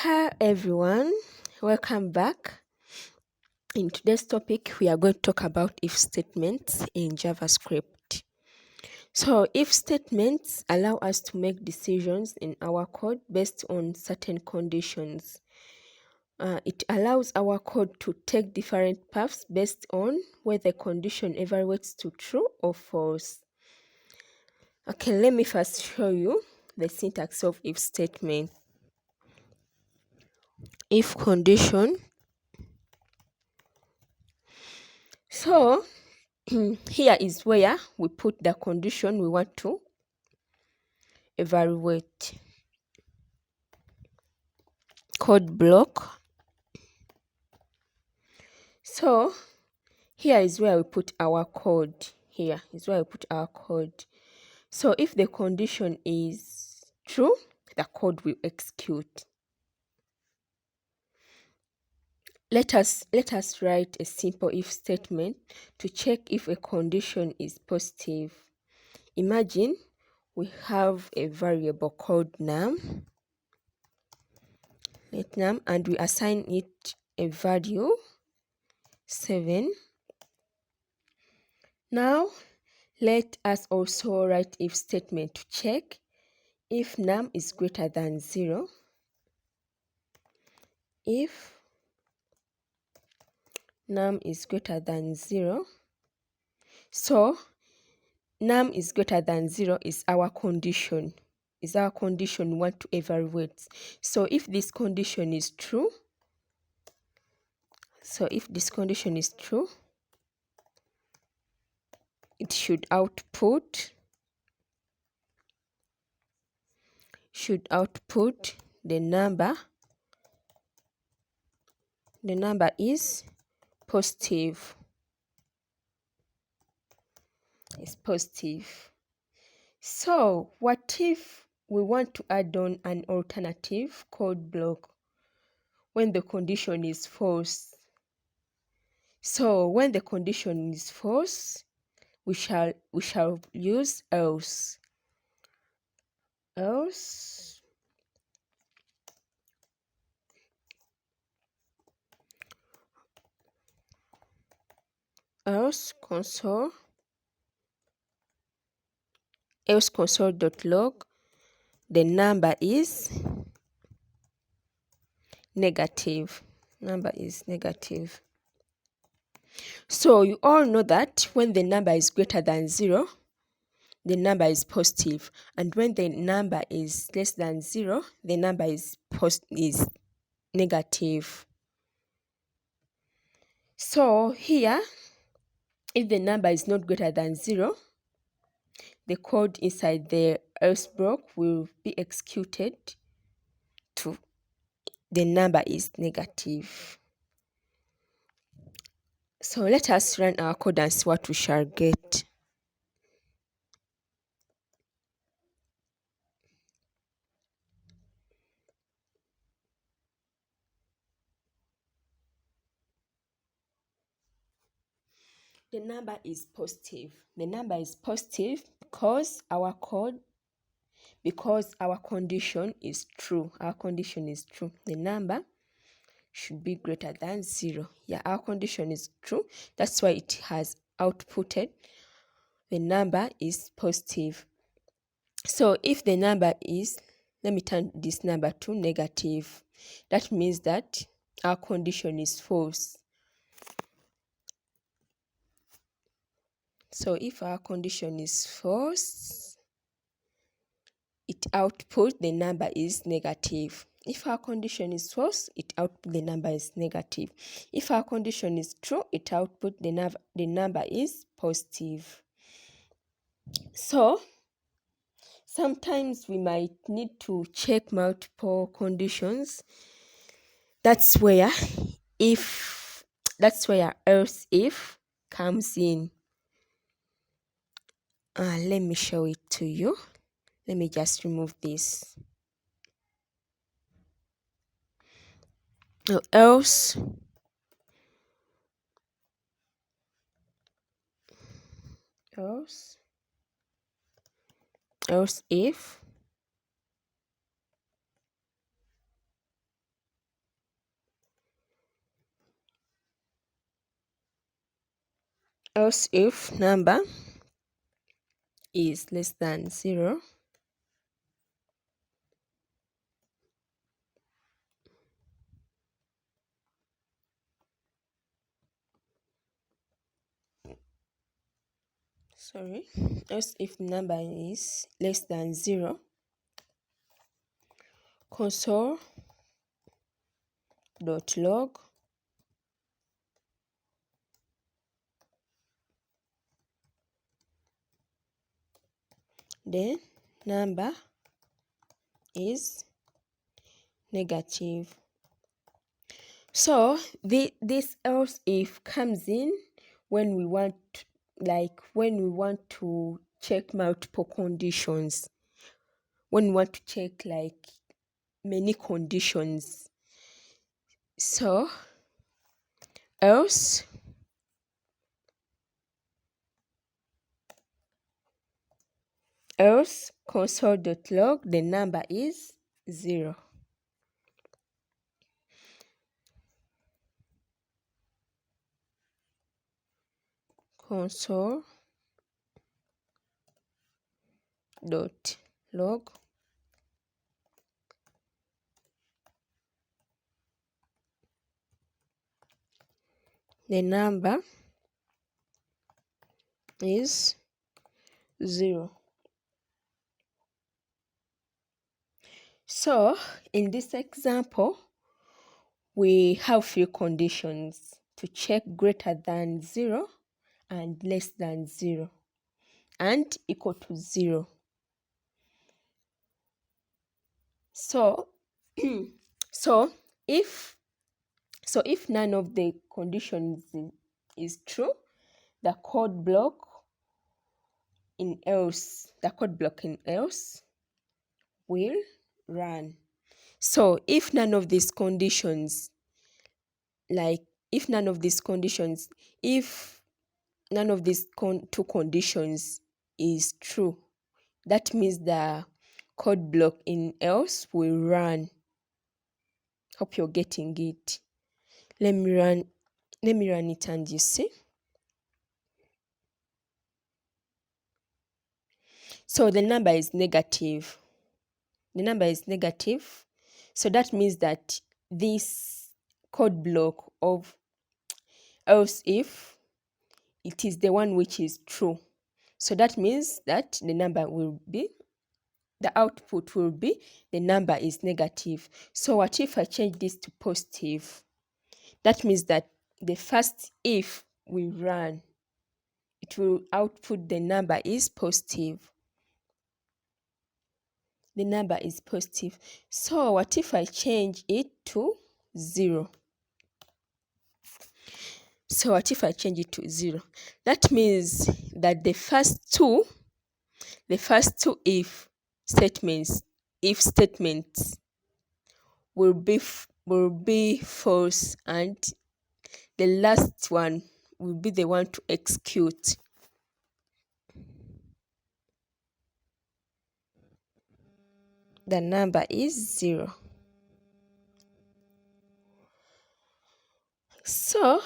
Hi everyone, welcome back. In today's topic, we are going to talk about if statements in JavaScript. So, if statements allow us to make decisions in our code based on certain conditions. It allows our code to take different paths based on whether the condition evaluates to true or false. Okay, let me first show you the syntax of if statement. If condition. So, here is where we put the condition we want to evaluate. Code block. So here is where we put our code. Here is where we put our code. So if the condition is true, the code will execute. Let us write a simple if statement to check if a condition is positive. Imagine we have a variable called num. Let num, and we assign it a value 7. Now let us also write if statement to check if num is greater than 0. If num is greater than 0, so num is greater than 0 is our condition. Is our condition we want to evaluate. So if this condition is true, it should output the number is positive. It's positive. So what if we want to add on an alternative code block when the condition is false? So when the condition is false, we shall use else. Else console.log, the number is negative. So you all know that when the number is greater than 0, the number is positive, and when the number is less than 0, the number is negative. So here, if the number is not greater than 0, the code inside the else block will be executed to the number is negative. So let us run our code and see what we shall get. The number is positive. The number is positive because our condition is true. Our condition is true. The number should be greater than 0. Yeah, our condition is true. That's why it has outputted the number is positive. So if the number is, let me turn this number to negative. That means that our condition is false. So if our condition is false, it outputs the number is negative. If our condition is false, it outputs the number is negative. If our condition is true, it outputs the number is positive. So sometimes we might need to check multiple conditions. That's where else if comes in. Let me show it to you. Let me just remove this. Now, else if else if number is less than 0, else if number is less than 0, console.log the number is negative. So this else if comes in when we want to check multiple conditions, when we want to check like many conditions. So else console.log the number is 0. Console.log the number is 0. So in this example, we have few conditions to check greater than 0 and less than 0 and equal to 0. So if none of the conditions is true, the code block in else will run. So if none of these conditions if none of these two conditions is true, that means the code block in else will run. Hope you're getting it. Let me run it and you see. So the number is negative. So that means that this code block of else if it is the one which is true. So that means that the output will be the number is negative. So what if I change this to positive? That means that the first if we run, it will output the number is positive. The number is positive. So what if I change it to 0? So what if I change it to 0? That means that the first two if statements will be false, and the last one will be the one to execute. The number is 0. So